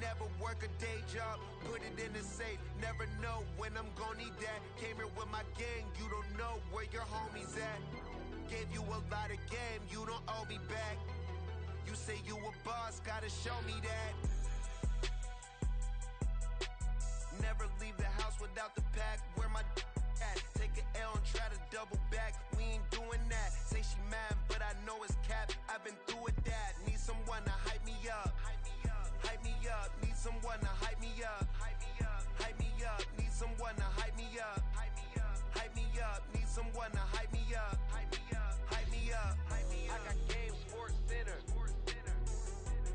never work a day job, put it in the safe. Never know when I'm gonna need that. Came here with my gang, you don't know where your homies at. Gave you a lot of game, you don't owe me back. You say you a boss, gotta show me that. Never leave the house without the pack. Where my at? Take an L and try to double back. We ain't doing that. Say she mad, but I know it's cap. I've been through with that. Need someone to hype me up. Hype me up. Need someone to hype me up. Hype me up. Need someone to hype me up. Hype me up. Need someone to hype me up. Hype me up. I got Game Sports Center.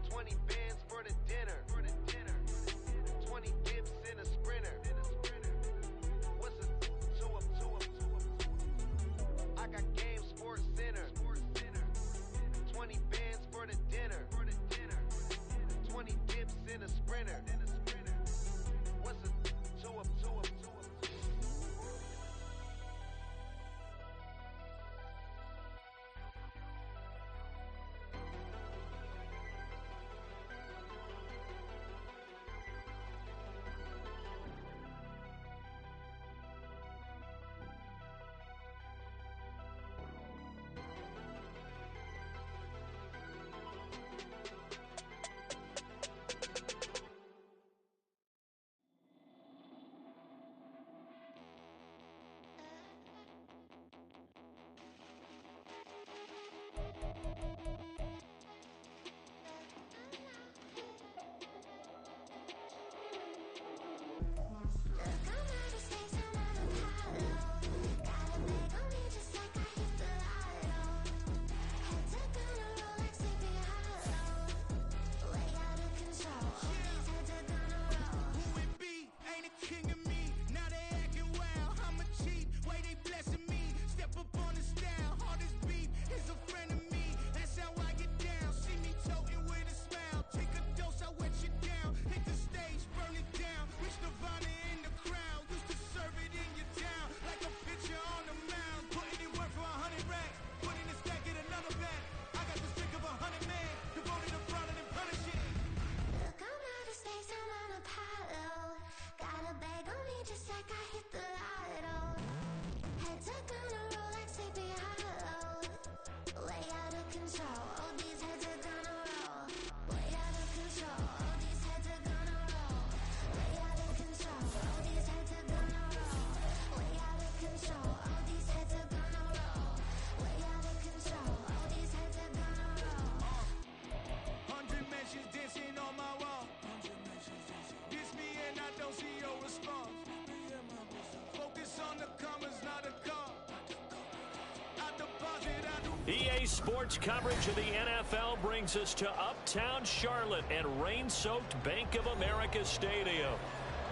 20 bands for the dinner. 20 dips in a sprinter. What's a 2 up? I got Game Sports Center. 20 bands for the dinner. 20 dips in a sprinter. What's a 2 up? EA Sports coverage of the NFL brings us to Uptown Charlotte at rain-soaked Bank of America Stadium.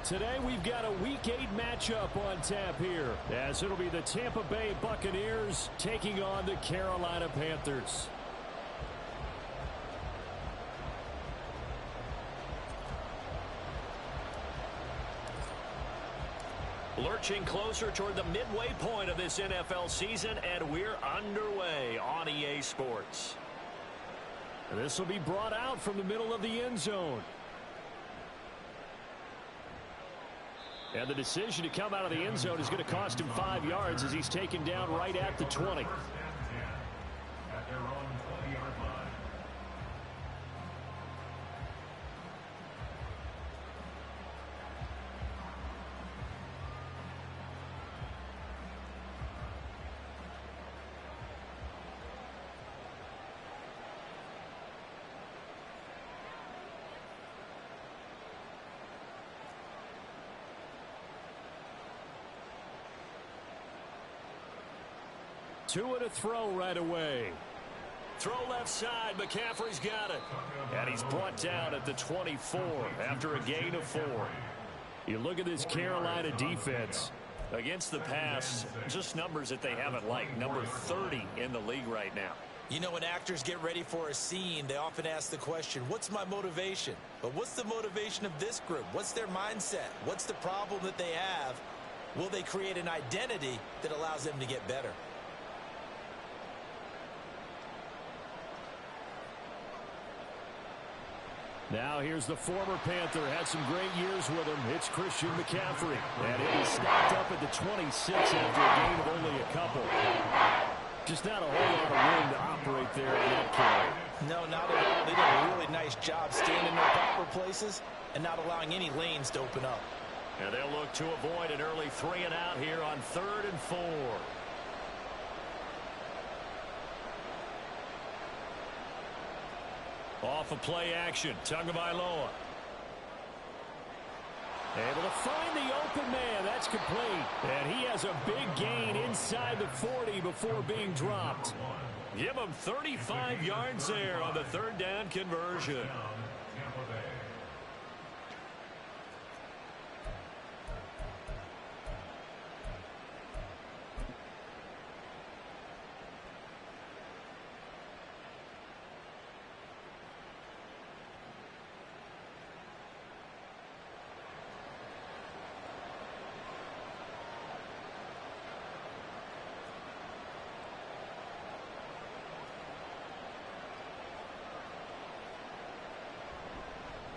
Today we've got a Week 8 matchup on tap here, as it'll be the Tampa Bay Buccaneers taking on the Carolina Panthers. Lurching closer toward the midway point of this NFL season, and we're underway on EA Sports. This will be brought out from the middle of the end zone. And the decision to come out of the end zone is going to cost him 5 yards as he's taken down right at the 20. Two and a throw right away. Throw left side. McCaffrey's got it. And he's brought down at the 24 after a gain of 4. You look at this Carolina defense. Against the pass, just numbers that they haven't liked. Number 30 in the league right now. You know, when actors get ready for a scene, they often ask the question, what's my motivation? But what's the motivation of this group? What's their mindset? What's the problem that they have? Will they create an identity that allows them to get better? Now here's the former Panther. Had some great years with him. It's Christian McCaffrey. And he'll be snapped up at the 26 after a gain of only a couple. Just not a whole lot of room to operate there on that carry. No, not at all. They did a really nice job staying in their proper places and not allowing any lanes to open up. And they'll look to avoid an early 3 and out here on 3rd and 4. Off of play action, Tagovailoa. Able to find the open man. That's complete. And he has a big gain inside the 40 before being dropped. Give him 35 yards there on the 3rd down conversion.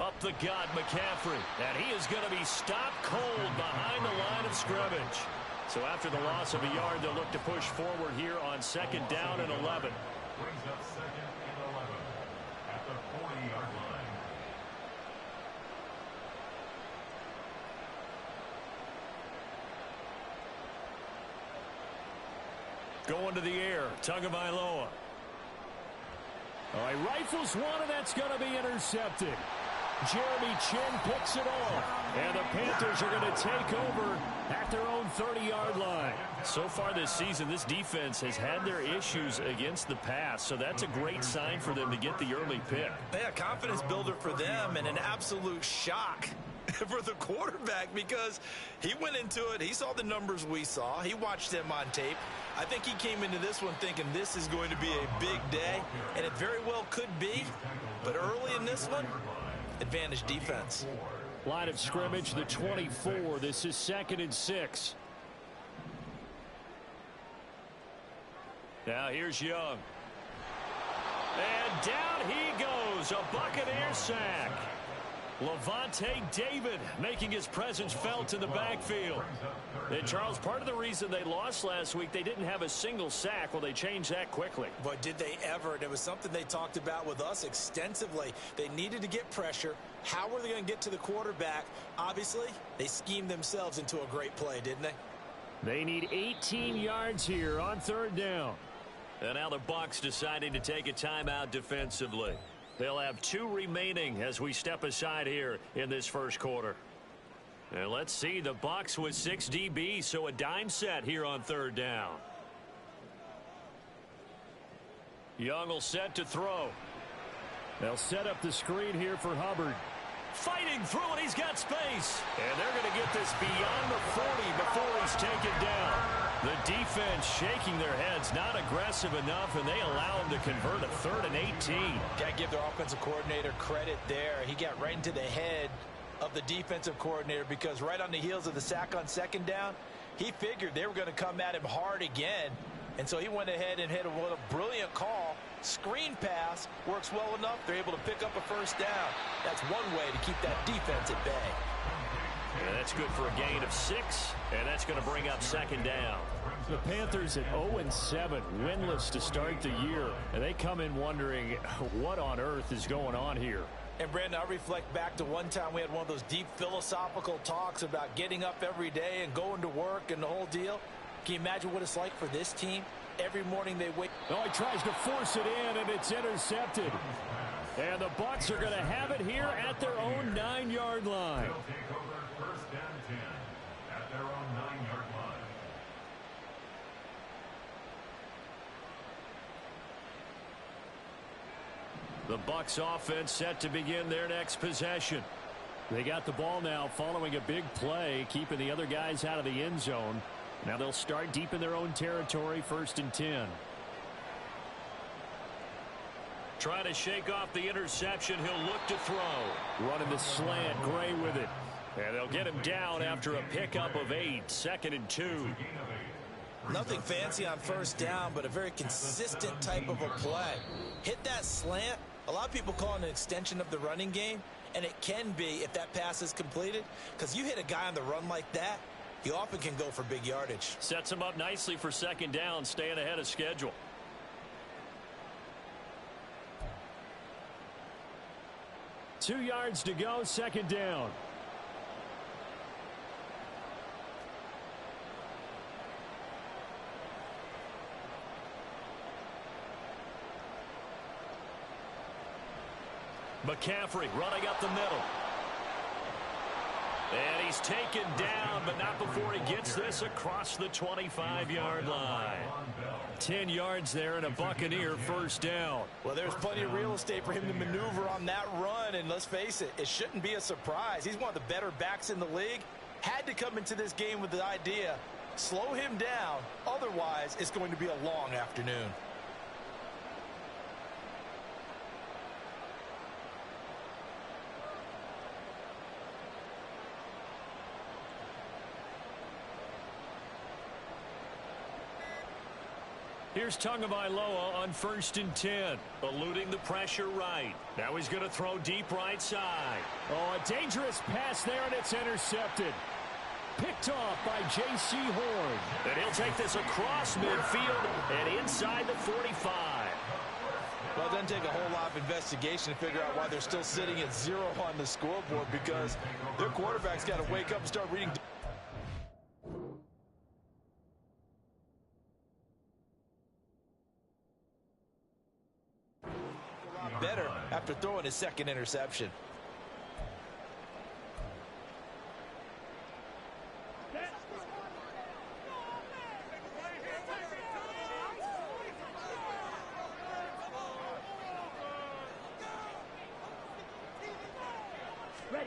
Up the gut, McCaffrey. And he is going to be stopped cold behind the line of scrimmage. So after the loss of a yard, they'll look to push forward here on 2nd down and 11. Brings up 2nd and 11 at the 40-yard line. Going to the air, Tagovailoa. All right, rifles one, and that's going to be intercepted. Jeremy Chinn picks it off. And the Panthers are going to take over at their own 30-yard line. So far this season, this defense has had their issues against the pass, so that's a great sign for them to get the early pick. Yeah, confidence builder for them and an absolute shock for the quarterback because he went into it. He saw the numbers we saw. He watched them on tape. I think he came into this one thinking this is going to be a big day, and it very well could be. But early in this one, advantage defense. Line of scrimmage, the 24. This is 2nd and 6. Now here's Young. And down he goes. A Buccaneer sack. Levante David making his presence felt in the backfield. And Charles, part of the reason they lost last week, they didn't have a single sack. Well, they changed that quickly. But did they ever? And it was something they talked about with us extensively. They needed to get pressure. How were they going to get to the quarterback? Obviously, they schemed themselves into a great play, didn't they? They need 18 yards here on 3rd down. And now the Bucs deciding to take a timeout defensively. They'll have 2 remaining as we step aside here in this first quarter. And let's see, the Bucs with 6 DBs, so a dime set here on 3rd down. Young will set to throw. They'll set up the screen here for Hubbard. Fighting through it, he's got space. And they're going to get this beyond the 40 before he's taken down. The defense shaking their heads, not aggressive enough, and they allow him to convert a 3rd and 18. Got to give their offensive coordinator credit there. He got right into the head of the defensive coordinator because right on the heels of the sack on 2nd down, he figured they were going to come at him hard again. And so he went ahead and hit a brilliant call. Screen pass works well enough. They're able to pick up a 1st down. That's one way to keep that defense at bay. And that's good for a gain of 6, and that's going to bring up 2nd down. The Panthers at 0-7, winless to start the year, and they come in wondering what on earth is going on here. And Brandon, I reflect back to one time we had one of those deep philosophical talks about getting up every day and going to work and the whole deal. Can you imagine what it's like for this team? Every morning they wake. Oh, he tries to force it in, and it's intercepted. And the Bucs are going to have it here at their own 9-yard line. They'll take over 1st down 10 at their own 9-yard line. The Bucs offense set to begin their next possession. They got the ball now following a big play, keeping the other guys out of the end zone. Now they'll start deep in their own territory, 1st and 10. Trying to shake off the interception. He'll look to throw. Running the slant, Gray with it. And they'll get him down after a pickup of 8, 2nd and 2. Nothing fancy on 1st down, but a very consistent type of a play. Hit that slant, A lot of people call it an extension of the running game, and it can be if that pass is completed, because you hit a guy on the run like that, he often can go for big yardage. Sets him up nicely for second down, staying ahead of schedule. Two yards to go, second down. McCaffrey running up the middle. And he's taken down, but not before he gets this across the 25-yard line. 10 yards there and a Buccaneer first down. Well, there's plenty of real estate for him to maneuver on that run, and let's face it, it shouldn't be a surprise. He's one of the better backs in the league. Had to come into this game with the idea, slow him down, otherwise it's going to be a long afternoon. Here's Tagovailoa on 1st and 10, eluding the pressure right. Now he's going to throw deep right side. Oh, a dangerous pass there, and it's intercepted. Picked off by J.C. Horn. And he'll take this across midfield and inside the 45. Well, it doesn't take a whole lot of investigation to figure out why they're still sitting at 0 on the scoreboard, because their quarterback's got to wake up and start reading. Better after throwing his second interception. Penny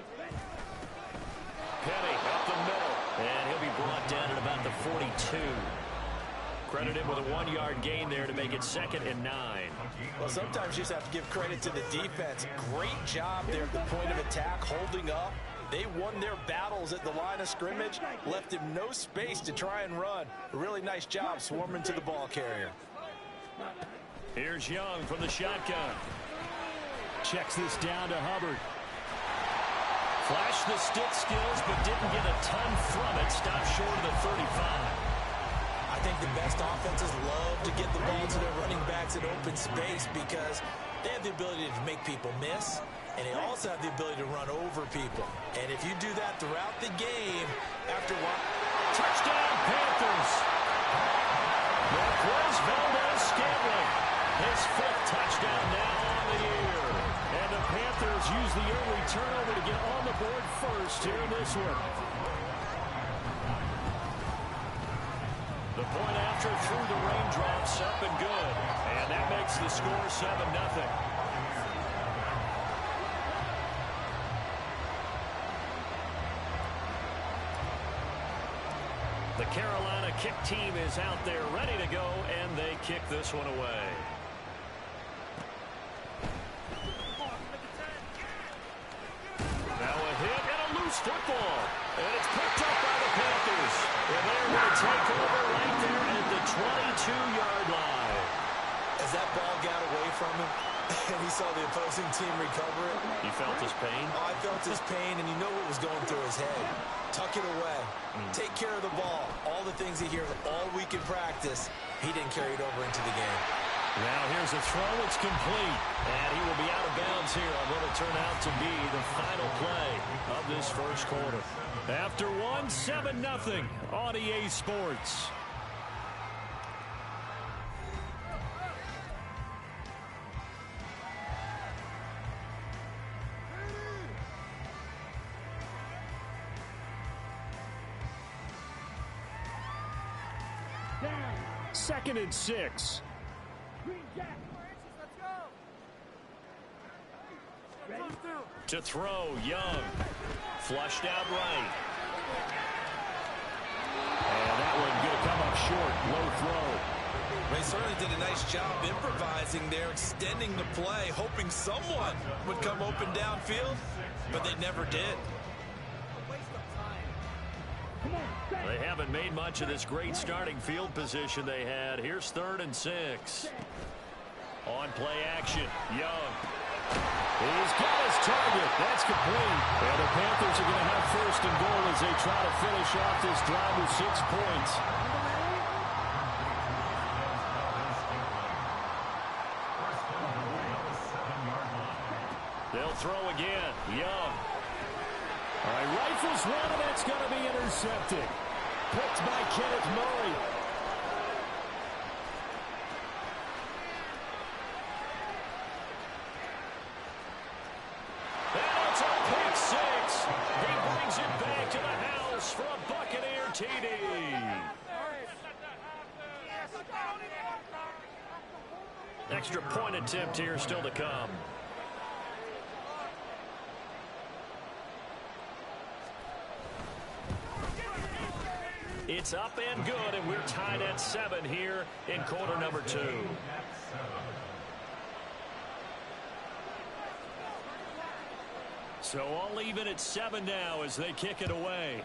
up the middle, and he'll be brought down at about the 42. Credited with a 1-yard gain there to make it 2nd and 9. Well, sometimes you just have to give credit to the defense. Great job there at the point of attack, holding up. They won their battles at the line of scrimmage, left him no space to try and run. A really nice job swarming to the ball carrier. Here's Young from the shotgun. Checks this down to Hubbard. Flashed the stick skills, but didn't get a ton from it. Stopped short of the 35. I think the best offenses love to get the ball to their running backs in open space because they have the ability to make people miss, and they also have the ability to run over people. And if you do that throughout the game, after what? Touchdown, Panthers! Marquez Valdes-Scantling, his 5th touchdown now on the year. And the Panthers use the early turnover to get on the board first here in this one. The point after through the raindrops, up and good. And that makes the score 7-0. The Carolina kick team is out there ready to go, and they kick this one away. Now a hit and a loose football. And it's picked up by the Panthers. And they're going to take over right there at the 22-yard line. As that ball got away from him, and he saw the opposing team recover it. You felt his pain? Oh, I felt his pain, and you know what was going through his head. Tuck it away. Take care of the ball. All the things he hears all week in practice, he didn't carry it over into the game. Now here's a throw. It's complete. And he will be out of bounds here on what will turn out to be the final play of this first quarter. After one, 7-0 on EA Sports. Second and 6. To throw, Young. Flushed out right. And that one going to come up short. Low throw. They certainly did a nice job improvising there, extending the play, hoping someone would come open downfield, but they never did. They haven't made much of this great starting field position they had. Here's 3rd and 6. On play action, Young. He's got his target. That's complete. And the Panthers are going to have first and goal as they try to finish off this drive with 6 points. They'll throw again. Young. All right, rifles one, and that's going to be intercepted. Picked by Kenneth Murray. And it's a pick six. He brings it back to the house for a Buccaneer TD. Extra point attempt here still to come. It's up and good, and we're tied at 7 here in quarter number 2. So all even at 7 now as they kick it away.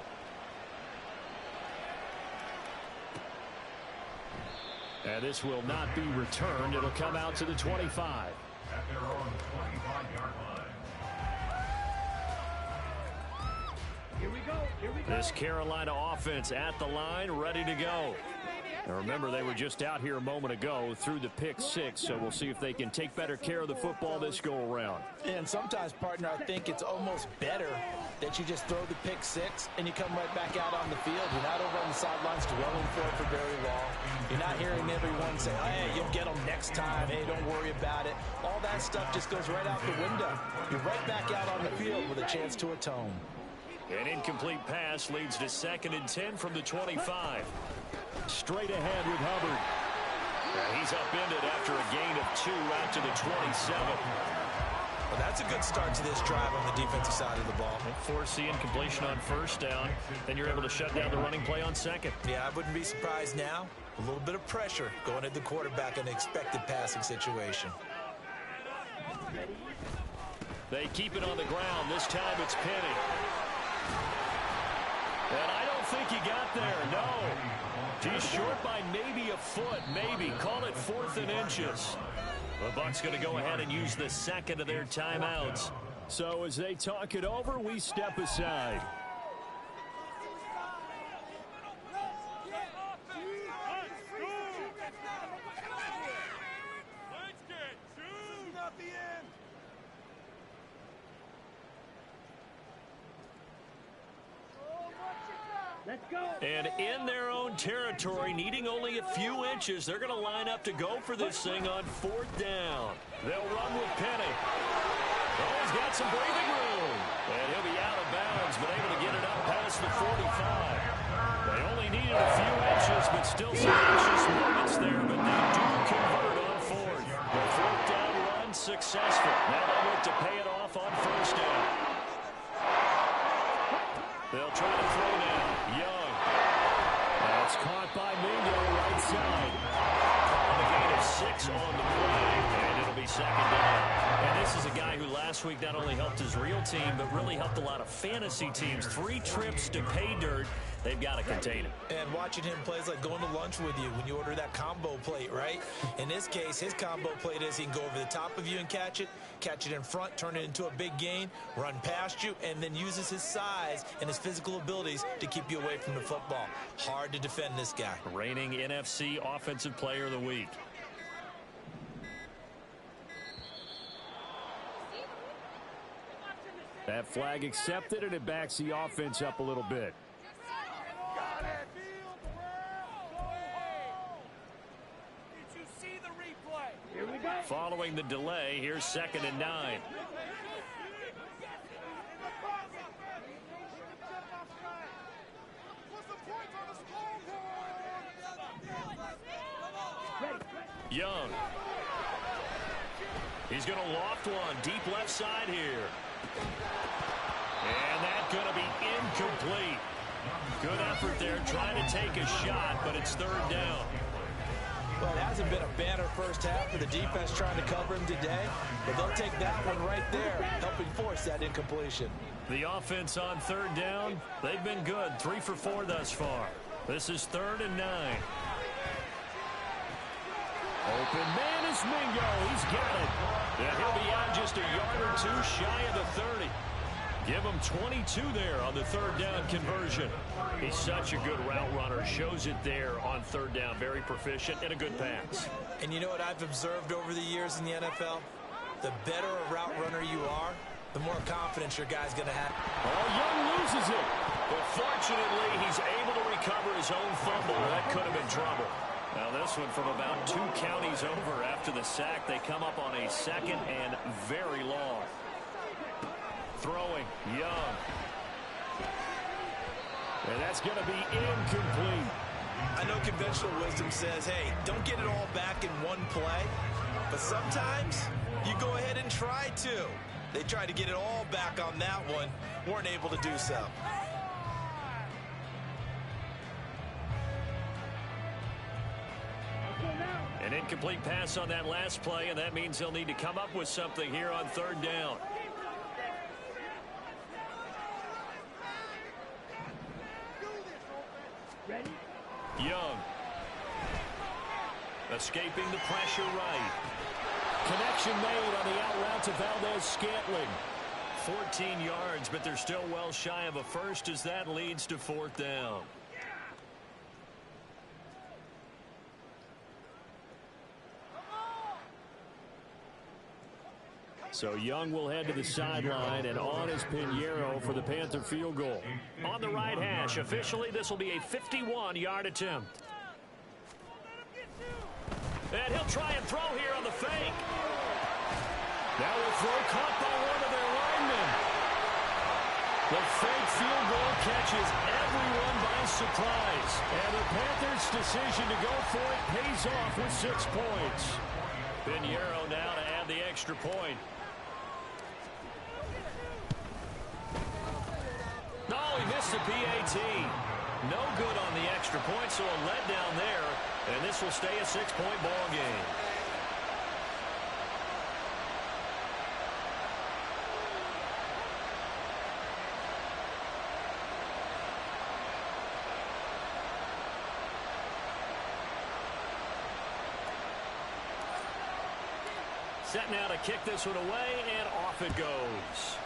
And this will not be returned. It'll come out to the 25. At their own 25-yard line. This Carolina offense at the line, ready to go. Now remember, they were just out here a moment ago through the pick six, so we'll see if they can take better care of the football this go-around. And sometimes, partner, I think it's almost better that you just throw the pick six and you come right back out on the field. You're not over on the sidelines dwelling for it for very long. You're not hearing everyone say, hey, you'll get them next time. Hey, don't worry about it. All that stuff just goes right out the window. You're right back out on the field with a chance to atone. An incomplete pass leads to 2nd and 10 from the 25. Straight ahead with Hubbard. He's upended after a gain of 2 out to the 27. Well, that's a good start to this drive on the defensive side of the ball. Force the incompletion on first down. Then you're able to shut down the running play on second. Yeah, I wouldn't be surprised now. A little bit of pressure going at the quarterback in an expected passing situation. They keep it on the ground. This time it's Penny. And I don't think he got there, no. He's short by maybe a foot, maybe. Call it 4th and inches. The Bucs going to go ahead and use the second of their timeouts. So as they talk it over, we step aside. And in their own territory, needing only a few inches, they're going to line up to go for this thing on 4th down. They'll run with Penny. Oh, he's got some breathing room. And he'll be out of bounds, but able to get it up past the 45. They only needed a few inches, but still some anxious moments there, but they do convert on 4th. The 4th down run successful. Now they look to pay it off on 1st down. They'll try to throw now. Young. That's caught by Mingo right side. And a gain of 6 on the play, and it'll be 2nd down. And this is a guy who last week not only helped his real team, but really helped a lot of fantasy teams. 3 trips to pay dirt. They've got to contain him. And watching him play is like going to lunch with you when you order that combo plate, right? In this case, his combo plate is he can go over the top of you and catch it in front, turn it into a big gain, run past you, and then uses his size and his physical abilities to keep you away from the football. Hard to defend this guy. Reigning NFC Offensive Player of the Week. That flag accepted, and it backs the offense up a little bit. Following the delay, here's 2nd and 9. Young. He's going to loft one deep left side here. And that's going to be incomplete. Good effort there trying to take a shot, but it's 3rd down. Well, it hasn't been a banner first half for the defense trying to cover him today, but they'll take that one right there, helping force that incompletion. The offense on 3rd down, they've been good. 3 for 4 thus far. This is 3rd and 9. Open man is Mingo. He's got it. And he'll be out just a yard or two shy of the 30. Give him 22 there on the third down conversion. He's such a good route runner. Shows it there on third down. Very proficient and a good pass. And you know what I've observed over the years in the NFL? The better a route runner you are, the more confidence your guy's going to have. Oh, Young loses it. But fortunately, he's able to recover his own fumble. That could have been trouble. Now this one from about 2 counties over after the sack. They come up on a second and very long. Throwing, Young. And that's going to be incomplete. I know conventional wisdom says, hey, don't get it all back in one play. But sometimes you go ahead and try to. They tried to get it all back on that one. Weren't able to do so. An incomplete pass on that last play, and that means they'll need to come up with something here on third down. Young. Escaping the pressure right. Connection made on the out route to Valdez-Scantling. 14 yards, but they're still well shy of a first as that leads to fourth down. So Young will head to the sideline, and on is Pinheiro for the Panther field goal. On the right hash, officially this will be a 51-yard attempt. And he'll try and throw here on the fake. Now the throw caught by one of their linemen. The fake field goal catches everyone by surprise. And the Panthers' decision to go for it pays off with 6 points. Pinheiro now to add the extra point. No, he missed the PAT. No good on the extra point, so a letdown there. And this will stay a 6-point ball game. Set now to kick this one away, and off it goes.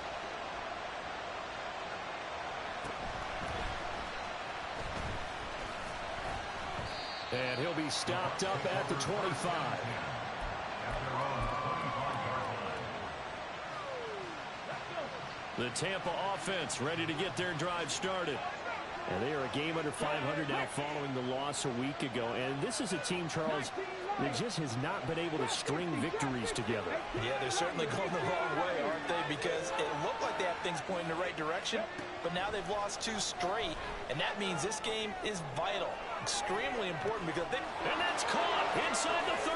And he'll be stopped up at the 25. The Tampa offense ready to get their drive started. And they are a game under 500 now following the loss a week ago. And this is a team, Charles, that just has not been able to string victories together. Yeah, they're certainly going the wrong way, aren't they? Because it looked like they have things pointing in the right direction, but now they've lost 2 straight, and that means this game is vital, extremely important because they... And that's caught inside the 30.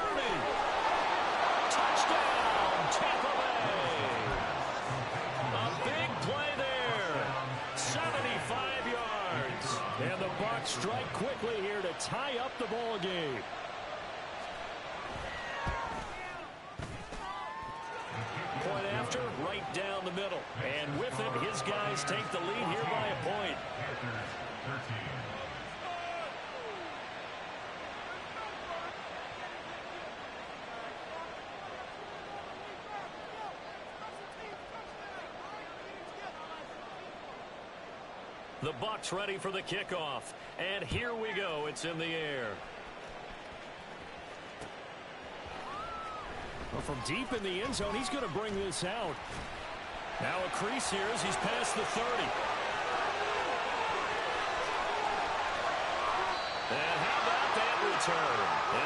Touchdown, Tampa Bay. A big play there. 75 yards. And the Bucs strike quickly here to tie up the ball game. Point after, right down the middle. And with it, his guys take the lead here by a point. The Bucs ready for the kickoff. And here we go. It's in the air. Well, from deep in the end zone, he's going to bring this out. Now a crease here as he's past the 30. And how about that return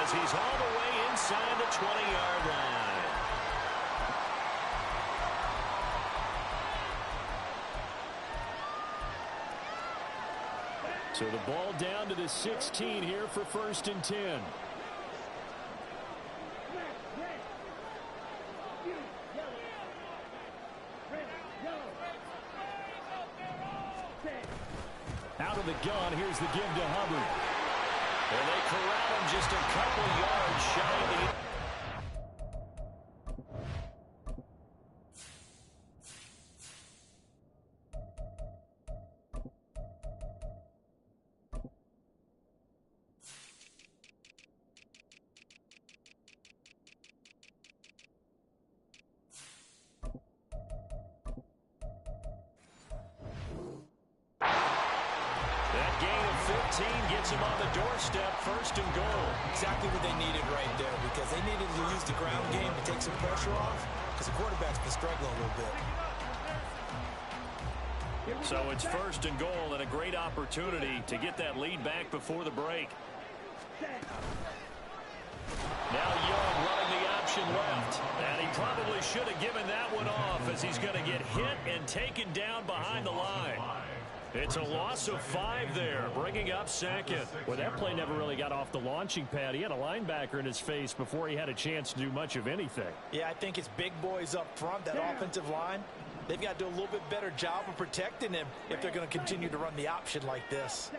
as he's all the way inside the 20-yard line. So the ball down to the 16 here for 1st and 10. Out of the gun, here's the give to Hubbard. And they corral him just a couple yards shy of the... team gets him on the doorstep, 1st and goal. Exactly what they needed right there, because they needed to use the ground game to take some pressure off, because the quarterback's been struggling a little bit. So it's 1st and goal, and a great opportunity to get that lead back before the break. Now Young running the option left, and he probably should have given that one off, as he's going to get hit and taken down behind the line. It's a loss of 5 there, bringing up 2nd. Well, that play never really got off the launching pad. He had a linebacker in his face before he had a chance to do much of anything. Yeah, I think it's big boys up front, that offensive line. They've got to do a little bit better job of protecting him if they're going to continue to run the option like this.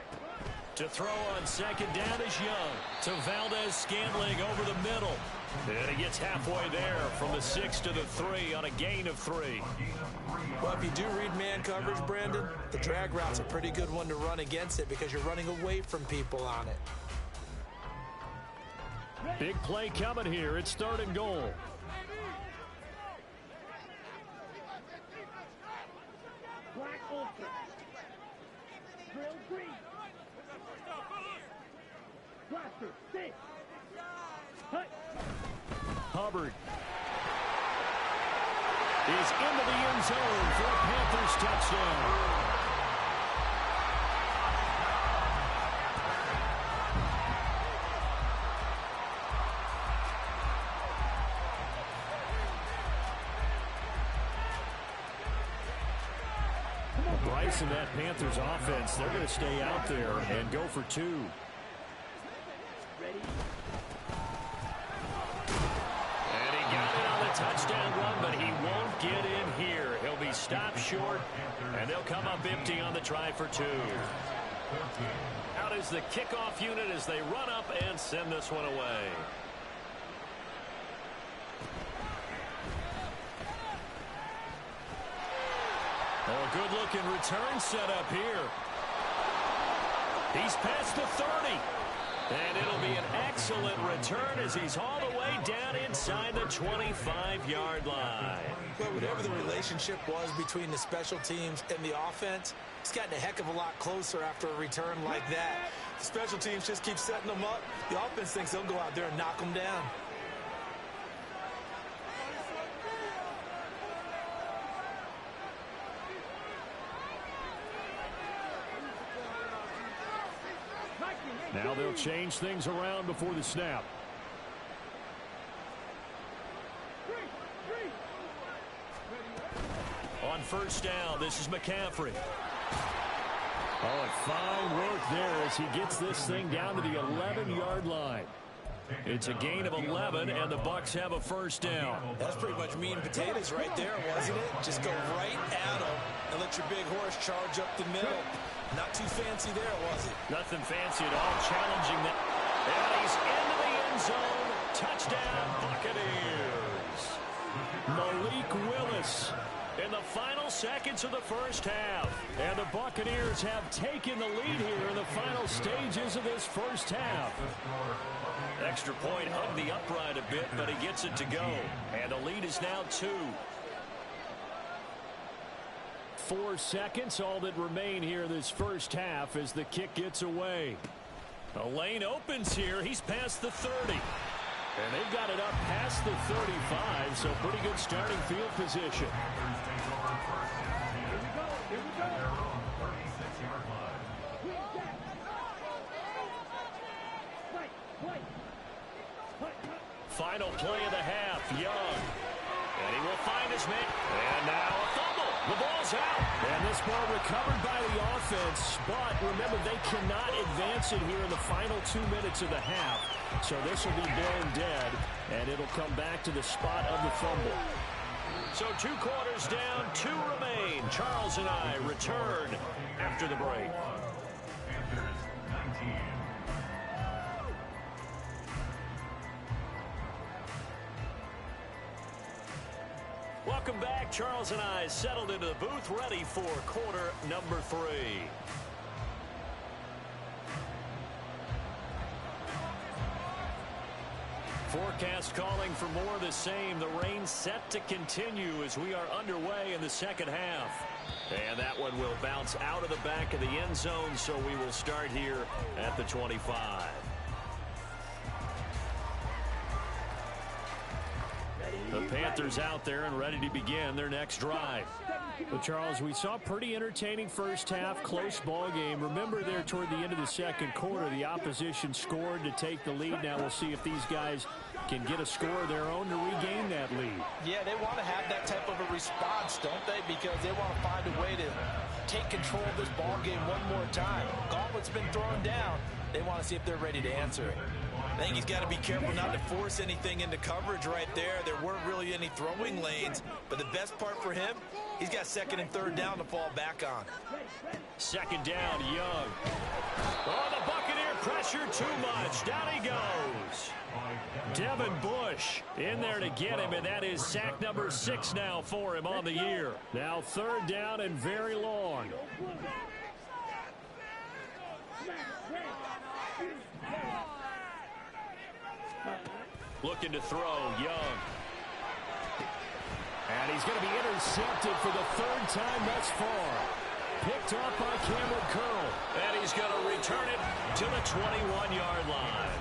To throw on 2nd down is Young. To Valdez-Scantling over the middle. And he gets halfway there from the 6 to the 3 on a gain of 3. Well, if you do read man coverage, Brandon, the drag route's a pretty good one to run against it because you're running away from people on it. Big play coming here. It's 3rd and goal. Black Ultra. Drill green. Blaster, 6. Hut. Hubbard is into the end zone for a Panthers touchdown. Bryce and that Panthers offense, they're going to stay out there and go for 2. Ready. And he got it on the touchdown run, but he won't get in here. He'll be stopped short, and they'll come up empty on the try for 2. Out is the kickoff unit as they run up and send this one away. Oh, good-looking return set up here. He's past the 30. And it'll be an excellent return as he's all the way down inside the 25-yard line. Well, whatever the relationship was between the special teams and the offense, it's gotten a heck of a lot closer after a return like that. The special teams just keep setting them up. The offense thinks they'll go out there and knock them down. Now they'll change things around before the snap. On 1st down, this is McCaffrey. Oh, and fine work there as he gets this thing down to the 11-yard line. It's a gain of 11, and the Bucs have a 1st down. That's pretty much meat and potatoes right there, wasn't it? Just go right at them and let your big horse charge up the middle. Not too fancy there, was it? Nothing fancy at all, challenging that. And he's into the end zone. Touchdown, Buccaneers. Malik Willis in the final seconds of the 1st half. And the Buccaneers have taken the lead here in the final stages of this 1st half. Extra point hugged the upright a bit, but he gets it to go. And the lead is now 2. 4 seconds, all that remain here this 1st half as the kick gets away. The lane opens here. He's past the 30. And they've got it up past the 35, so pretty good starting field position. Final play of the half, Young. And he will find his man. And now a fumble. The ball's out. And this ball recovered by the offense, but remember, they cannot advance it here in the final 2 minutes of the half. So this will be blown dead, and it'll come back to the spot of the fumble. So 2 quarters down, 2 remain. Charles and I return after the break. Welcome back. Charles and I settled into the booth, ready for quarter number 3. Forecast calling for more of the same. The rain set to continue as we are underway in the second half. And that one will bounce out of the back of the end zone, so we will start here at the 25. The Panthers out there and ready to begin their next drive. Well, Charles, we saw a pretty entertaining first half, close ball game. Remember there toward the end of the second quarter, the opposition scored to take the lead. Now we'll see if these guys can get a score of their own to regain that lead. Yeah, they want to have that type of a response, don't they? Because they want to find a way to take control of this ball game one more time. Gauntlet's been thrown down. They want to see if they're ready to answer it. I think he's got to be careful not to force anything into coverage right there. There weren't really any throwing lanes, but the best part for him, he's got second and third down to fall back on. Second down, Young. Oh, the Buccaneer pressure too much. Down he goes. Devin Bush in there to get him, and that is sack number 6 now for him on the year. Now third down and very long. Looking to throw, Young. And he's going to be intercepted for the third time thus far. Picked up by Cameron Curl. And he's going to return it to the 21-yard line.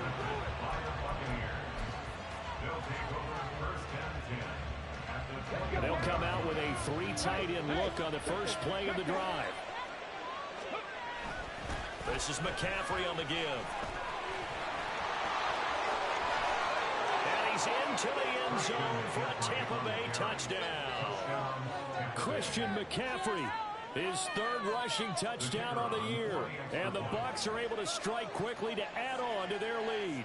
They'll come out with a 3 tight end look on the first play of the drive. This is McCaffrey on the give. He's into the end zone for a Tampa Bay touchdown. Christian McCaffrey, his third rushing touchdown on the year. And the Bucs are able to strike quickly to add on to their lead.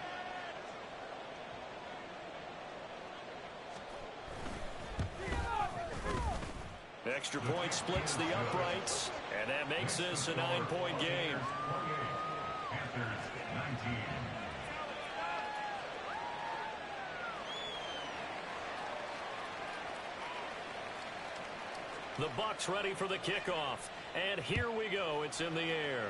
Extra point splits the uprights, and that makes this a 9-point game. The Bucs ready for the kickoff. And here we go. It's in the air.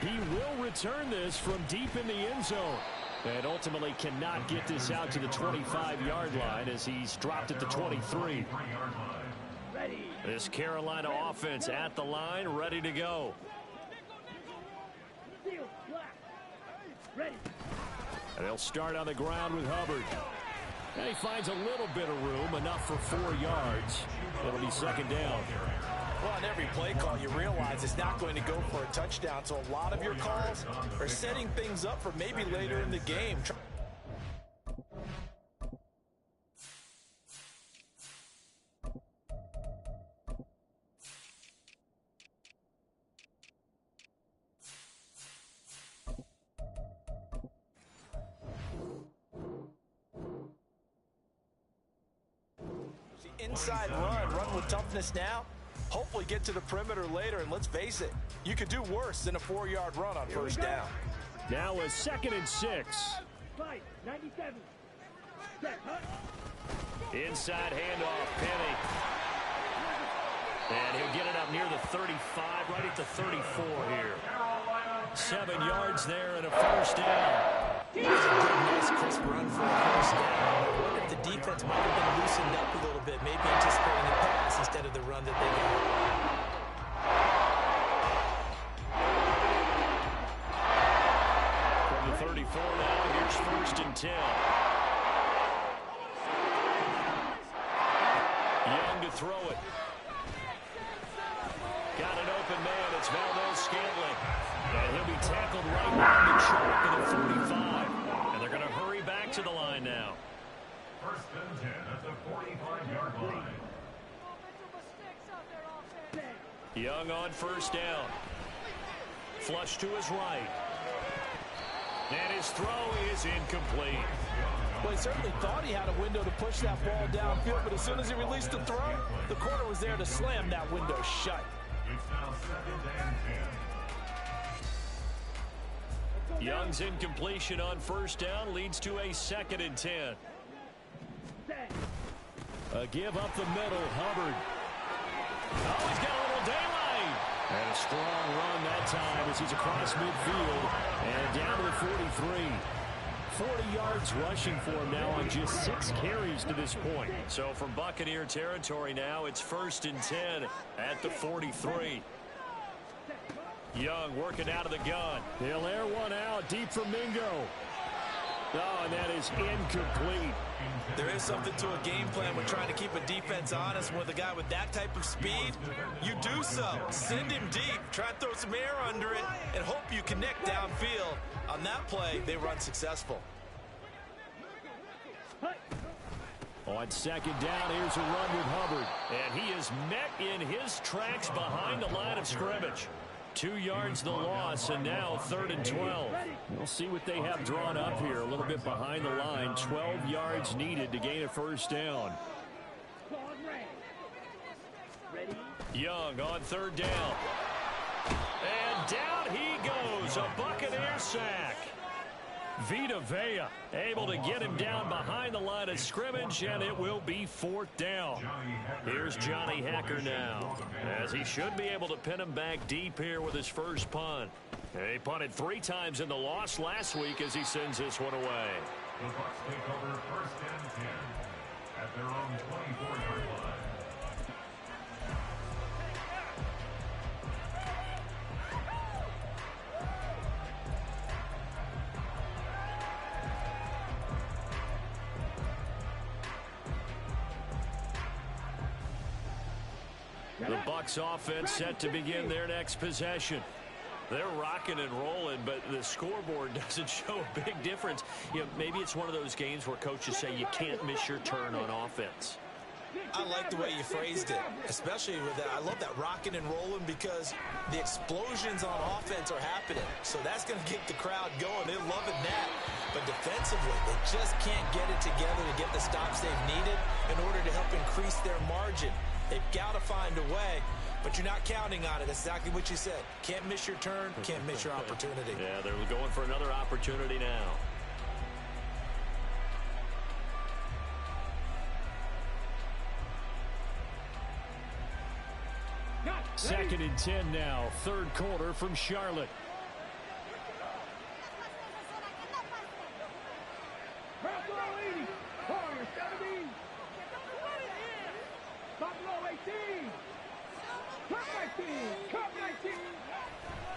He will return this from deep in the end zone. And ultimately cannot get this out to the 25-yard line as he's dropped at the 23. This Carolina offense at the line, ready to go. And they'll start on the ground with Hubbard. And he finds a little bit of room, enough for 4 yards. It'll be second down. Well, on every play call, you realize it's not going to go for a touchdown. So a lot of your calls are setting things up for maybe later in the game. Inside run with toughness now. Hopefully get to the perimeter later, and let's face it, you could do worse than a 4-yard run on first down. Now a 2nd and 6. 97. Inside handoff, Penny. And he'll get it up near the 35, right at the 34 here. 7 yards there and a first down. Here's a good, nice, crisp run for a first down. I wonder if the defense might have been loosened up a little bit, maybe anticipating a pass instead of the run that they got. From the 34 now, here's 1st and 10. Young to throw it. Got an open man. It's Valdes-Scantling. And he'll be tackled right on the chalk of the 45. And they're going to hurry back to the line now. 1st and 10 at the 45-yard line. Young on first down. Flush to his right. And his throw is incomplete. Well, he certainly thought he had a window to push that ball downfield, but as soon as he released the throw, the corner was there to slam that window shut. It's now 2nd and 10. Young's incompletion on first down leads to a 2nd and 10. A give up the middle, Hubbard. Oh, he's got a little daylight. And a strong run that time as he's across midfield and down to the 43. 40 yards rushing for him now on just 6 carries to this point. So from Buccaneer territory now, it's 1st and 10 at the 43. Young working out of the gun. He'll air one out deep for Mingo. Oh, and that is incomplete. There is something to a game plan when trying to keep a defense honest. With a guy with that type of speed, you do so. Send him deep, try and throw some air under it, and hope you connect downfield. On that play, they were unsuccessful. On 2nd down, here's a run with Hubbard. And he is met in his tracks behind the line of scrimmage. 2 yards the loss, and now 3rd and 12. We'll see what they have drawn up here. A little bit behind the line. 12 yards needed to gain a 1st down. Young on 3rd down. And down he goes. A Buccaneer sack. Vita Vea able to get him down behind the line of scrimmage, and it will be 4th down. Here's Johnny Hekker now, as he should be able to pin him back deep here with his first punt. He punted 3 times in the loss last week as he sends this one away. The Bucs take over 1st and 10 at their own 24-yard line. The Bucs offense set to begin their next possession. They're rocking and rolling, but the scoreboard doesn't show a big difference. You know, maybe it's one of those games where coaches say you can't miss your turn on offense. I like the way you phrased it, especially with that. I love that rocking and rolling because the explosions on offense are happening. So that's going to get the crowd going. They're loving that. But defensively, they just can't get it together to get the stops they've needed in order to help increase their margin. They've got to find a way, but you're not counting on it. That's exactly what you said. Can't miss your turn, can't miss your opportunity. Yeah, they're going for another opportunity now. Second and 10 now, 3rd quarter from Charlotte.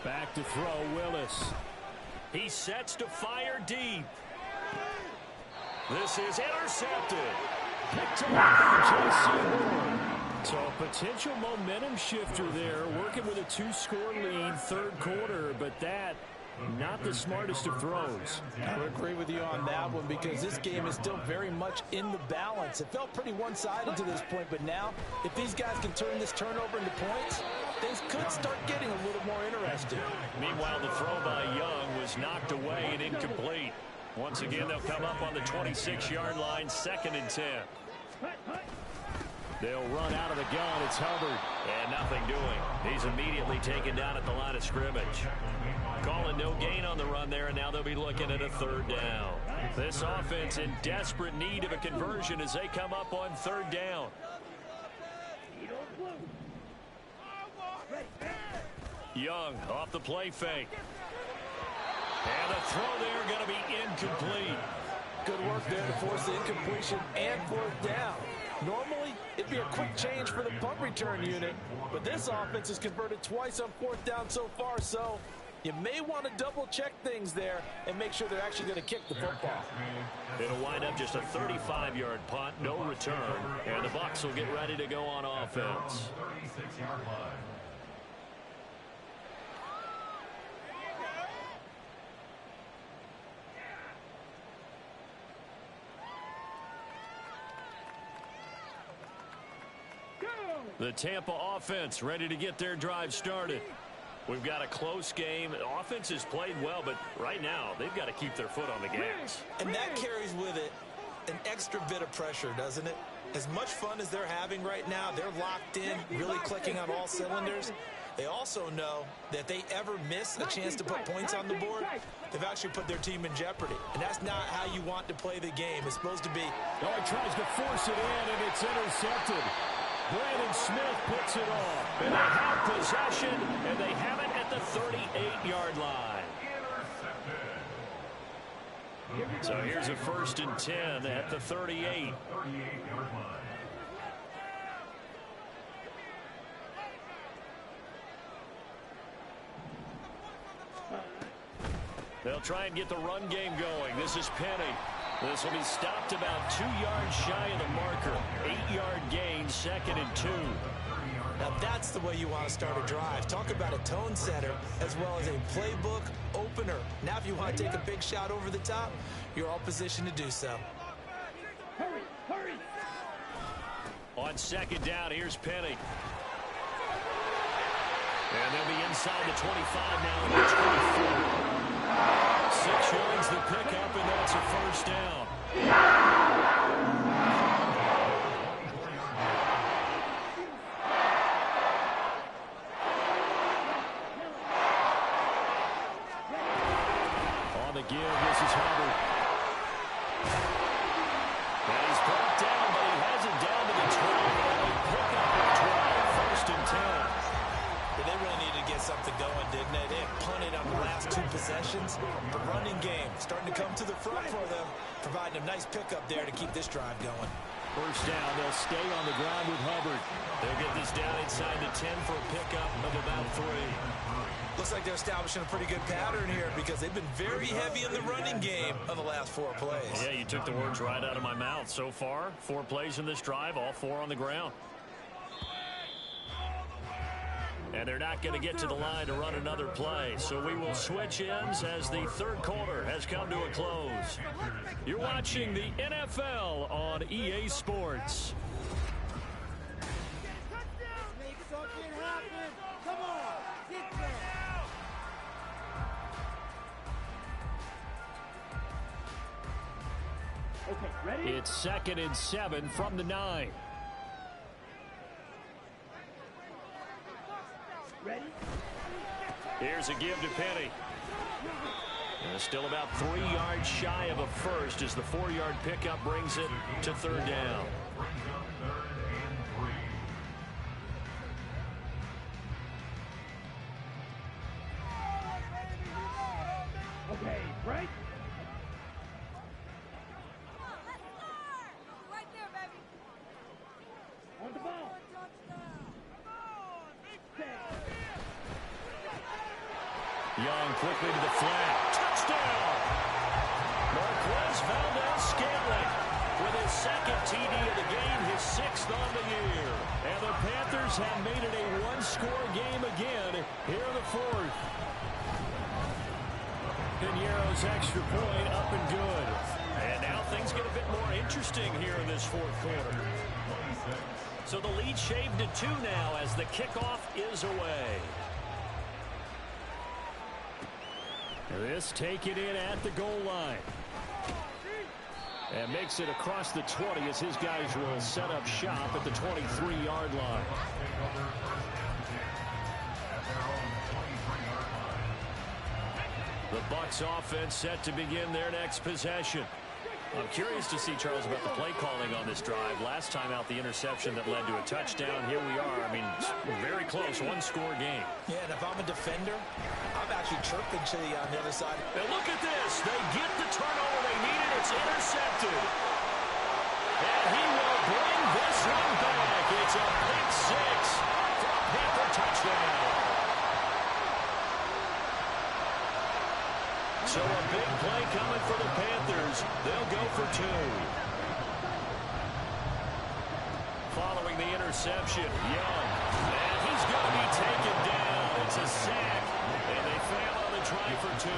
Back to throw, Willis. He sets to fire deep. This is intercepted. Picked up by J.C. Horn. So a potential momentum shifter there, working with a 2-score lead, 3rd quarter, but that, not the smartest of throws. I would agree with you on that one because this game is still very much in the balance. It felt pretty one-sided to this point, but now, if these guys can turn this turnover into points, things could start getting a little more interesting. Meanwhile, the throw by Young was knocked away and incomplete. Once again, they'll come up on the 26-yard line, 2nd and 10. They'll run out of the gun. It's Hubbard. And nothing doing. He's immediately taken down at the line of scrimmage. Calling no gain on the run there, and now they'll be looking at a 3rd down. This offense in desperate need of a conversion as they come up on 3rd down. Young off the play fake. And the throw there going to be incomplete. Good work there to force the incompletion and 4th down. Normally, it'd be a quick change for the punt return unit, but this offense has converted twice on 4th down so far, so you may want to double-check things there and make sure they're actually going to kick the football. It'll wind up just a 35-yard punt, no return, and the Bucs will get ready to go on offense. 36-yard line. The Tampa offense ready to get their drive started. We've got a close game. The offense has played well, but right now they've got to keep their foot on the gas. And that carries with it an extra bit of pressure, doesn't it? As much fun as they're having right now, they're locked in, really clicking on all cylinders. They also know that they ever miss a chance to put points on the board, they've actually put their team in jeopardy. And that's not how you want to play the game. It's supposed to be. Oh, he tries to force it in, and it's intercepted. Brandon Smith picks it off. And they have possession, and they have it at the 38-yard line. So here's a 1st and 10 at the 38. 38-yard line. They'll try and get the run game going. This is Penny. This will be stopped about 2 yards shy of the marker. 8-yard gain, 2nd and 2. Now that's the way you want to start a drive. Talk about a tone setter as well as a playbook opener. Now if you want to take a big shot over the top, you're all positioned to do so. Hurry, hurry. On 2nd down, here's Penny. And they'll be inside the 25 now in the 24. 6 yards the pickup, and that's a 1st down. On the give, this is Hubbard. And he's brought down, but he has it down to the 12. And a pickup of 12, 1st and 10. They really needed to get something going, didn't they? They had punted on the last 2 possessions. The running game starting to come to the front for them, providing a nice pickup there to keep this drive going. 1st down, they'll stay on the ground with Hubbard. They'll get this down inside the 10 for a pickup of about 3. Looks like they're establishing a pretty good pattern here because they've been very heavy in the running game on the last 4 plays. Yeah, you took the words right out of my mouth. So far, 4 plays in this drive, all 4 on the ground. And they're not going to get to the line to run another play. So we will switch ends as the 3rd quarter has come to a close. You're watching the NFL on EA Sports. Okay, ready? It's 2nd and 7 from the 9. Ready? Here's a give to Penny. And still about 3 yards shy of a 1st as the 4-yard pickup brings it to 3rd down. Okay, break. Right there, baby. On the ball. Young quickly to the flat. Touchdown! Marquez Valdes-Scantling with his 2nd TD of the game, his 6th on the year. And the Panthers have made it a 1-score game again here in the 4th. Piñeiro's extra point up and good. And now things get a bit more interesting here in this 4th quarter. So the lead shaved to 2 now as the kickoff is away. This taken in at the goal line. And makes it across the 20 as his guys will set up shop at the 23-yard line. The Bucs offense set to begin their next possession. I'm curious to see, Charles, about the play calling on this drive. Last time out, the interception that led to a touchdown. Here we are. I mean, very close, 1-score game. Yeah, and if I'm a defender, I'm actually chirping to the on the other side. And look at this. They get the turnover they needed. It's intercepted. And he will bring this one back. It's a pick 6 for a Panther touchdown. So a big play coming for the Panthers. They'll go for 2. Following the interception, Young. And he's going to be taken down. It's a sack. And they fail on the try for 2.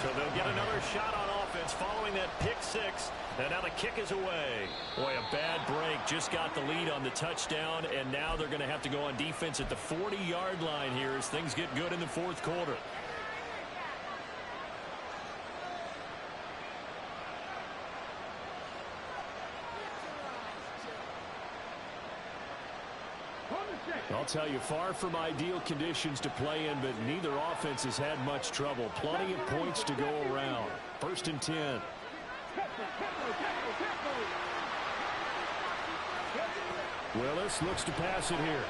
So they'll get another shot on offense following that pick 6. And now the kick is away. Boy, a bad break. Just got the lead on the touchdown, and now they're going to have to go on defense at the 40-yard line here as things get good in the 4th quarter. I'll tell you, far from ideal conditions to play in, but neither offense has had much trouble. Plenty of points to go around. 1st and 10. Willis looks to pass it here.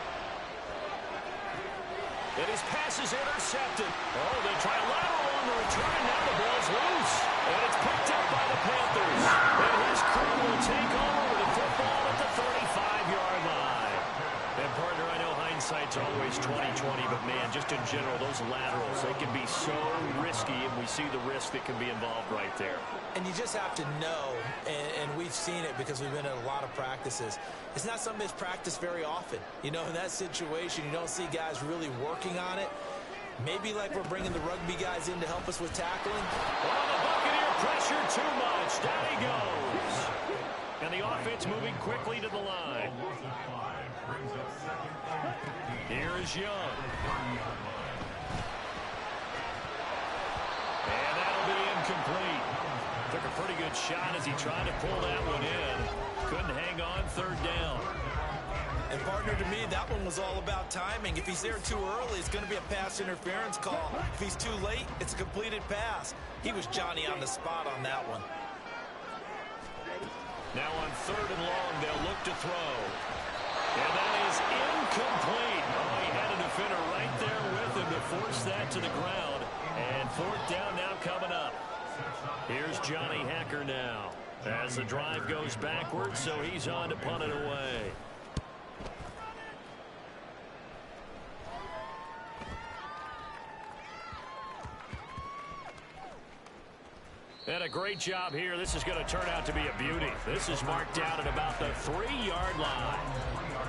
And his pass is intercepted. Oh, they try a lateral on the return. Now the ball's loose. And it's picked up by the Panthers. And his crew will take over with the football at the 35-yard line. And, partner, I know hindsight's always 20/20, but, man, just in general, those laterals, they can be so risky, and we see the risk that can be involved right there. And you just have to know, and we've seen it because we've been at a lot of practices, it's not something that's practiced very often. You know, in that situation, you don't see guys really working on it. Maybe like we're bringing the rugby guys in to help us with tackling. Oh, the Buccaneer pressure too much. Down he goes. And the offense moving quickly to the line. Here is Young. And that'll be incomplete. Took a pretty good shot as he tried to pull that one in. Couldn't hang on, third down. And, partner, to me, that one was all about timing. If he's there too early, it's going to be a pass interference call. If he's too late, it's a completed pass. He was Johnny on the spot on that one. Now on third and long, they'll look to throw. And that is incomplete. Oh, he had a defender right there with him to force that to the ground. And fourth down now coming up. Here's Johnny Hacker now as the drive goes backwards, so he's on to punt it away. And a great job here. This is going to turn out to be a beauty. This is marked down at about the 3-yard line.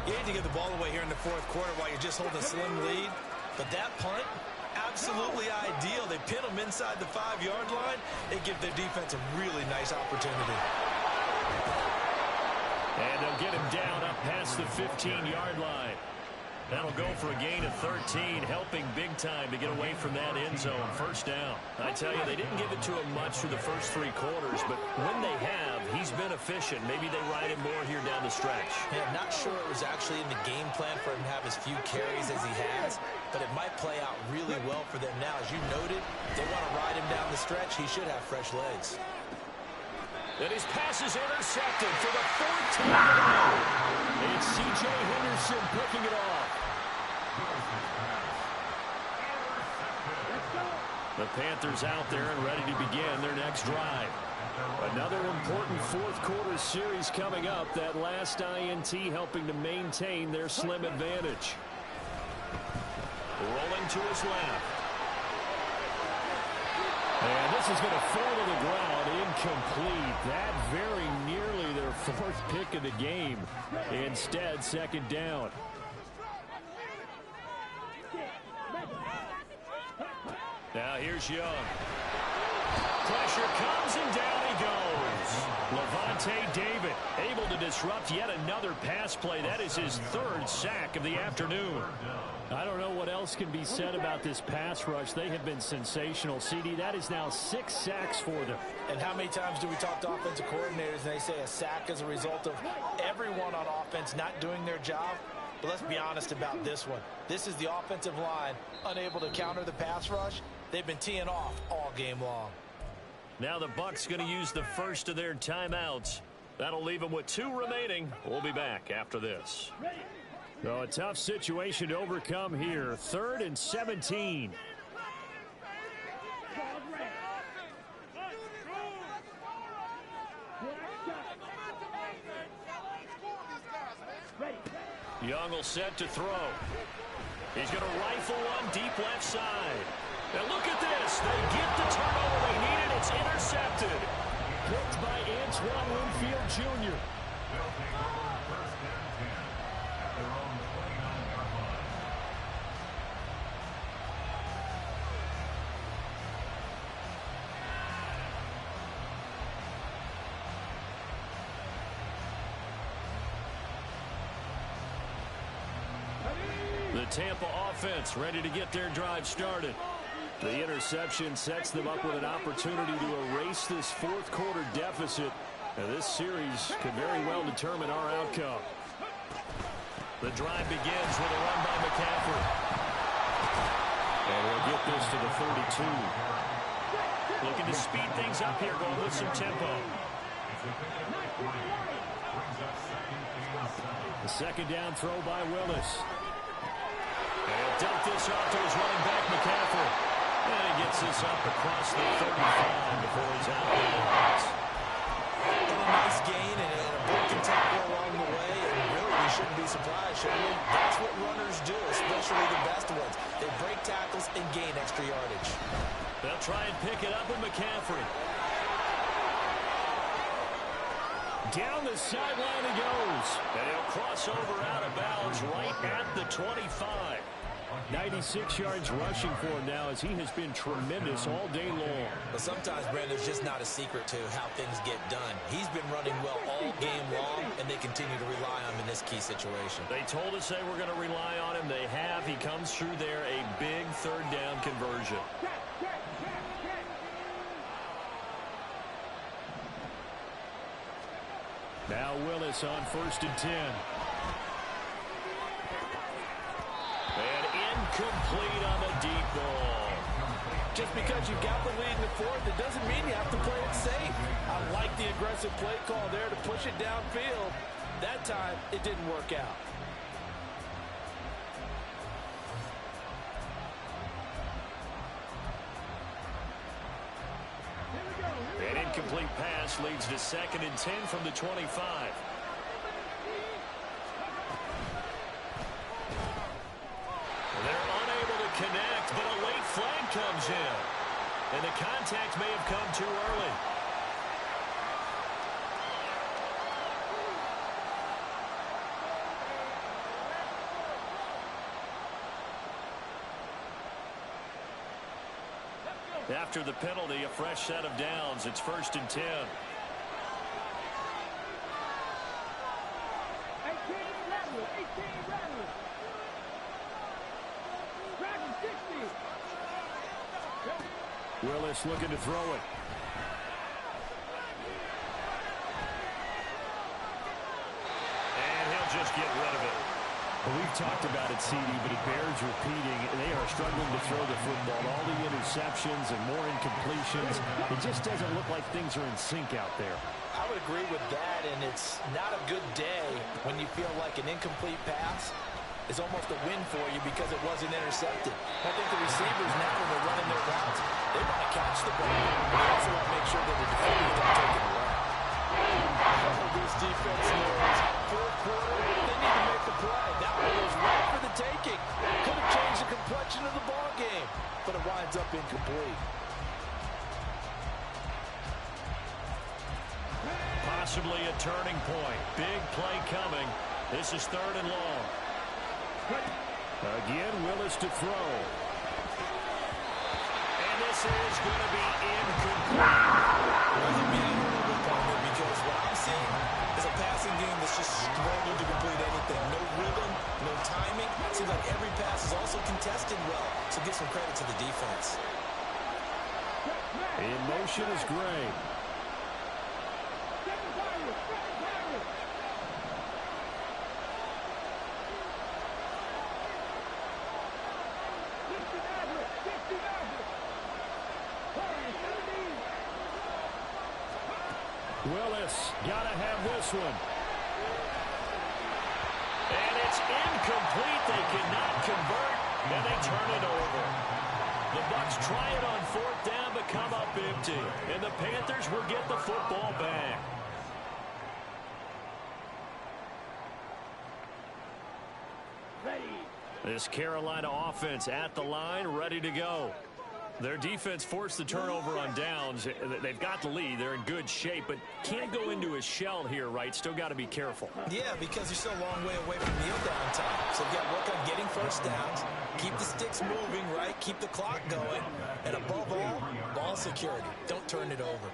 You hate to give the ball away here in the fourth quarter while you're just holding a slim lead. But that punt, absolutely ideal. They pin them inside the 5-yard line. They give their defense a really nice opportunity. And they'll get him down up past the 15-yard line. That'll go for a gain of 13, helping big time to get away from that end zone. First down. I tell you, they didn't give it to him much through the first 3 quarters, but when they have, he's been efficient. Maybe they ride him more here down the stretch. Yeah, I'm not sure it was actually in the game plan for him to have as few carries as he has, but it might play out really well for them now. As you noted, if they want to ride him down the stretch, he should have fresh legs. And his pass is intercepted for the 4th time. It's C.J. Henderson picking it off. The Panthers out there and ready to begin their next drive. Another important fourth quarter series coming up. That last INT helping to maintain their slim advantage. Rolling to his left. And this is going to fall to the ground. Incomplete. That very nearly their 4th pick of the game. Instead, second down. Now here's Young. Pressure comes and down he goes. Lavonte David able to disrupt yet another pass play. That is his 3rd sack of the afternoon. I don't know what else can be said about this pass rush. They have been sensational. CD, that is now 6 sacks for them. And how many times do we talk to offensive coordinators and they say a sack is a result of everyone on offense not doing their job? But let's be honest about this one. This is the offensive line unable to counter the pass rush. They've been teeing off all game long. Now the Bucs going to use the first of their timeouts. That'll leave them with 2 remaining. We'll be back after this. So a tough situation to overcome here. 3rd and 17. Young will set to throw. He's going to rifle one deep left side. And look at this. They get the turnover they needed. It's intercepted. Picked by Antoine Winfield Jr. The Tampa offense ready to get their drive started. The interception sets them up with an opportunity to erase this fourth quarter deficit. And this series could very well determine our outcome. The drive begins with a run by McCaffrey. And we'll get this to the 32. Looking to speed things up here, going with some tempo. second down throw by Willis. And he'll dump this off to his running back, McCaffrey. And he gets this up across the 35 before he's out of bounds. And a nice gain and a broken tackle along the way. And really, we shouldn't be surprised, should we? That's what runners do, especially the best ones. They break tackles and gain extra yardage. They'll try and pick it up with McCaffrey. Down the sideline he goes. And he'll cross over out of bounds right at the 25. 96 yards rushing for him now as he has been tremendous all day long. But sometimes, Brandon, there's just not a secret to how things get done. He's been running well all game long, and they continue to rely on him in this key situation. They told us they were going to rely on him. They have. He comes through there, a big third down conversion. Now Willis on 1st and 10. And incomplete on the deep ball. Just because you've got the lead in the fourth, it doesn't mean you have to play it safe. I like the aggressive play call there to push it downfield. That time, it didn't work out. An incomplete pass leads to 2nd and 10 from the 25. They're unable to connect, but a late flag comes in. And the contact may have come too early. After the penalty, a fresh set of downs. It's 1st and 10. 18 Rattler. Dragon 60. Willis looking to throw it. And he'll just get rid of it. Well, we've talked about it, CD, but it bears repeating. They are struggling to throw the football. All the interceptions and more incompletions. It just doesn't look like things are in sync out there. I would agree with that, and it's not a good day when you feel like an incomplete pass is almost a win for you because it wasn't intercepted. I think the receivers now, when they're running their routes, they want to catch the ball. They also want to make sure that the defenders don't take it away. This defense knows fourth quarter, they need to make the play. That one was right for the taking. Could have changed the complexion of the ball game, but it winds up incomplete. Possibly a turning point. Big play coming. This is 3rd and long. Again, Willis to throw. And this is going to be incomplete. Because what I'm seeing is a passing game that's just struggling to complete anything. No rhythm, no timing. Seems like every pass is also contested well. So give some credit to the defense. In motion is Gray. Willis, gotta have this one. And it's incomplete. They cannot convert, and they turn it over. The Bucs try it on 4th down, but come up empty. And the Panthers will get the football back. This Carolina offense at the line, ready to go. Their defense forced the turnover on downs. They've got the lead. They're in good shape, but can't go into a shell here, right? Still got to be careful. Yeah, because you're still a long way away from kneel down time. So you've got to work on getting first downs, keep the sticks moving, right? Keep the clock going. And above all, ball security. Don't turn it over.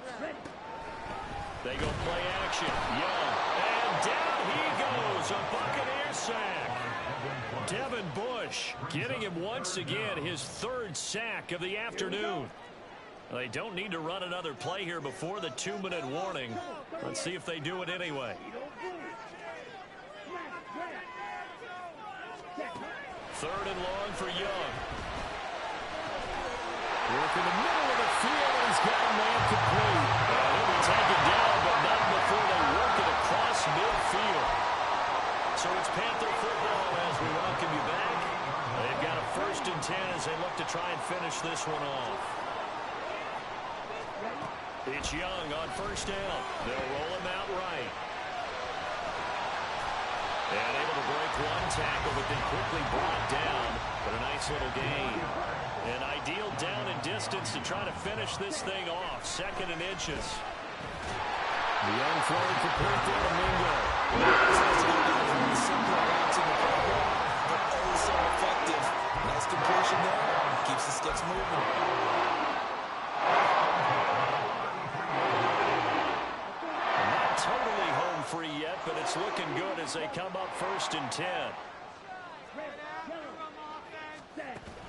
They go play action. Young. And down he goes. A Buccaneer sack. Devin Bush getting him once again, his 3rd sack of the afternoon. They don't need to run another play here before the 2-minute warning. Let's see if they do it anyway. 3rd and long for Young. Work in the middle of the field, and he's got a man complete. He'll be taken down, but not before they work it across midfield. So it's try and finish this one off. It's Young on first down. They'll roll him out right. And able to break one tackle, but then quickly brought down. But a nice little gain. An ideal down and distance to try to finish this thing off. 2nd and inches. The Young throw complete there to Mingo. Simple routes in the program, but oh so effective. Nice completion there. Keeps the sticks moving. Not totally home free yet, but it's looking good as they come up 1st and 10.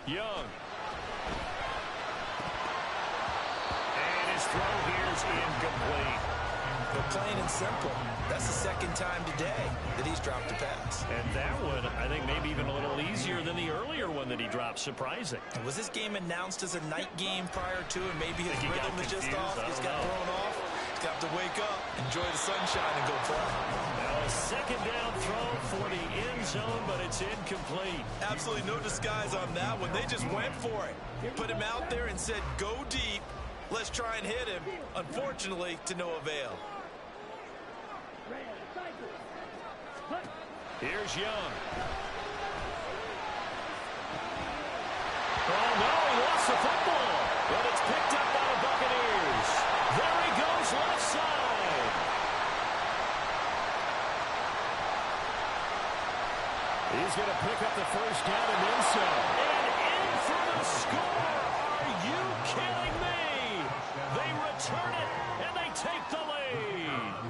Young. And his throw here's incomplete. But plain and simple, that's the 2nd time today that he's dropped a pass. And that one, I think, maybe even a little easier than the earlier one that he dropped. Surprising. Was this game announced as a night game prior to, and maybe his rhythm was just off? He's got thrown off. He's got to wake up, enjoy the sunshine, and go play. Now a 2nd down throw for the end zone, but it's incomplete. Absolutely no disguise on that one. They just went for it. Put him out there and said, go deep. Let's try and hit him. Unfortunately, to no avail. Here's Young. Oh, no, he lost the football. But it's picked up by the Buccaneers. There he goes left side. He's going to pick up the 1st down and then some. And in for the score. Are you kidding me? They return it, and they take the lead.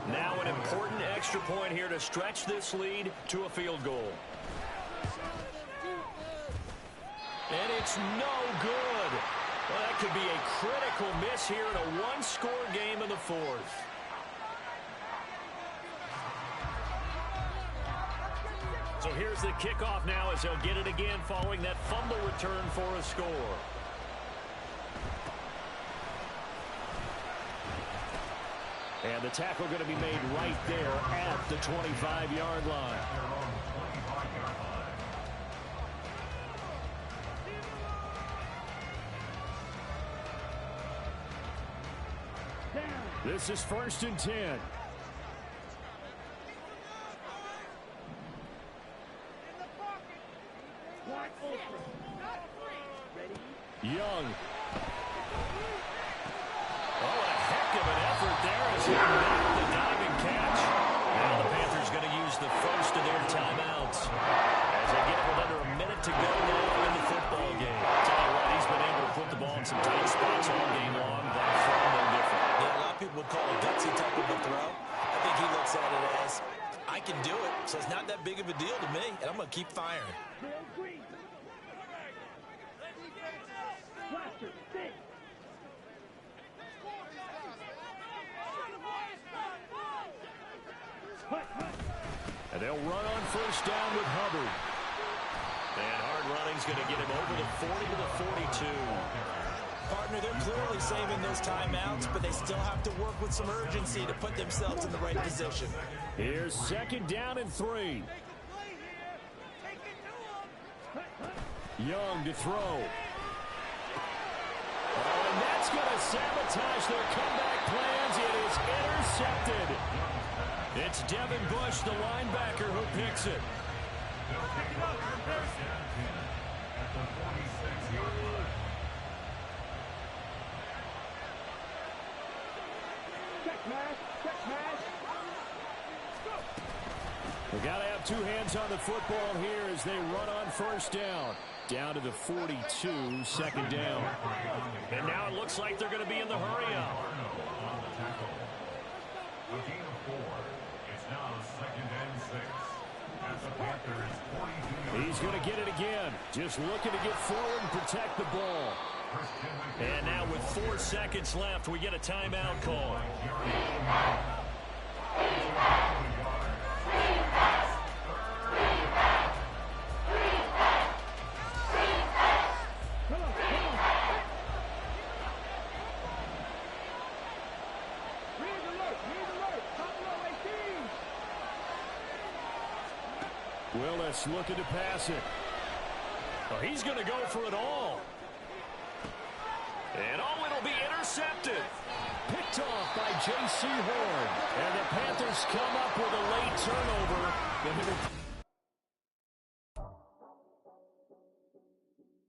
Now an important extra point here to stretch this lead to a field goal. And it's no good. Well, that could be a critical miss here in a one-score game in the 4th. So here's the kickoff now as they'll get it again following that fumble return for a score. And the tackle going to be made right there at the 25-yard line. This is 1st and 10. Young. Oh, a heck of an effort there as he made the diving catch. Now the Panthers going to use the first of their timeouts as they get with under a minute to go now in the football game. Tell you what, he's been able to put the ball in some tight spots all game long. That far no different. Yeah, a lot of people would call it a gutsy type of a throw. I think he looks at it as, I can do it, so it's not that big of a deal to me, and I'm going to keep firing. And they'll run on 1st down with Hubbard. And hard running's going to get him over the 40 to the 42. Partner, they're clearly saving those timeouts, but they still have to work with some urgency to put themselves in the right position. Here's 2nd down and 3. Young to throw. Oh, and that's going to sabotage their comeback plans. It is intercepted. It's Devin Bush, the linebacker, who picks it. They got to have 2 hands on the football here as they run on 1st down. Down to the 42, 2nd down. And now it looks like they're going to be in the hurry-up. A gain of 4. It's now 2nd and 6. As the Panthers 42. He's going to get it again. Just looking to get forward and protect the ball. And now with 4 seconds left, we get a timeout call. Willis looking to pass it. Well, he's going to go for it all. And oh, it'll be intercepted. Picked off by J.C. Horn. And the Panthers come up with a late turnover.